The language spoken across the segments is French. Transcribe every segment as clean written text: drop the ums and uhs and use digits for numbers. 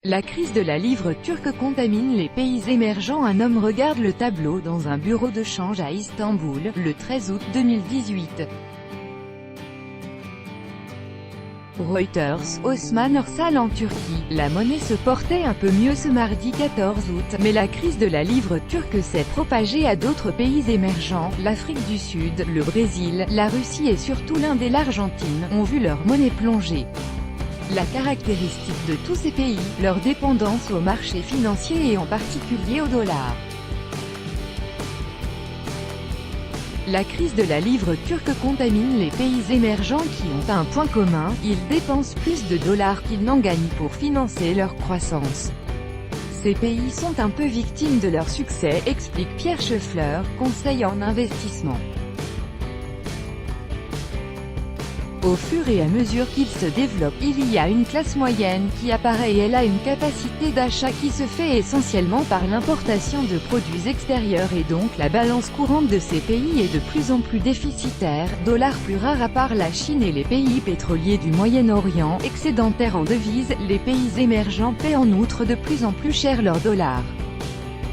La crise de la livre turque contamine les pays émergents. Un homme regarde le tableau dans un bureau de change à Istanbul, le 13 août 2018. Reuters, Osman Ursal en Turquie. La monnaie se portait un peu mieux ce mardi 14 août, mais la crise de la livre turque s'est propagée à d'autres pays émergents. L'Afrique du Sud, le Brésil, la Russie et surtout l'Inde et l'Argentine ont vu leur monnaie plonger. La caractéristique de tous ces pays, leur dépendance aux marchés financiers et en particulier au dollar. La crise de la livre turque contamine les pays émergents qui ont un point commun, ils dépensent plus de dollars qu'ils n'en gagnent pour financer leur croissance. Ces pays sont un peu victimes de leur succès, explique Pierre Scheffler, conseiller en investissement. Au fur et à mesure qu'ils se développent, il y a une classe moyenne qui apparaît et elle a une capacité d'achat qui se fait essentiellement par l'importation de produits extérieurs et donc la balance courante de ces pays est de plus en plus déficitaire, dollars plus rares à part la Chine et les pays pétroliers du Moyen-Orient, excédentaires en devises, les pays émergents paient en outre de plus en plus cher leurs dollars.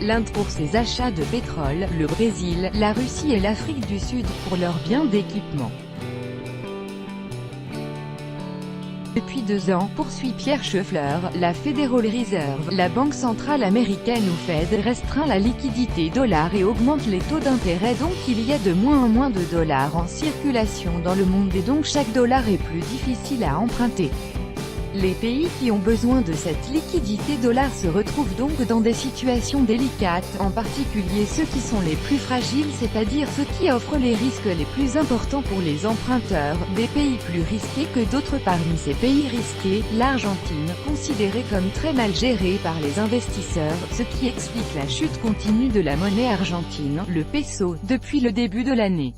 L'Inde pour ses achats de pétrole, le Brésil, la Russie et l'Afrique du Sud pour leurs biens d'équipement. Depuis 2 ans, poursuit Pierre Scheffler, la Federal Reserve, la banque centrale américaine ou Fed, restreint la liquidité dollar et augmente les taux d'intérêt, donc il y a de moins en moins de dollars en circulation dans le monde et donc chaque dollar est plus difficile à emprunter. Les pays qui ont besoin de cette liquidité dollar se retrouvent donc dans des situations délicates, en particulier ceux qui sont les plus fragiles, c'est-à-dire ceux qui offrent les risques les plus importants pour les emprunteurs, des pays plus risqués que d'autres. Parmi ces pays risqués, l'Argentine, considérée comme très mal gérée par les investisseurs, ce qui explique la chute continue de la monnaie argentine, le peso, depuis le début de l'année.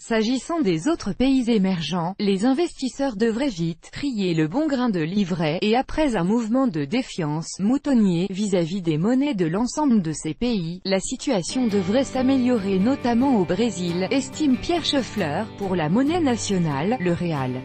S'agissant des autres pays émergents, les investisseurs devraient vite trier le bon grain de livret, et après un mouvement de défiance moutonnier vis-à-vis des monnaies de l'ensemble de ces pays, la situation devrait s'améliorer notamment au Brésil, estime Pierre Scheffler, pour la monnaie nationale, le réal.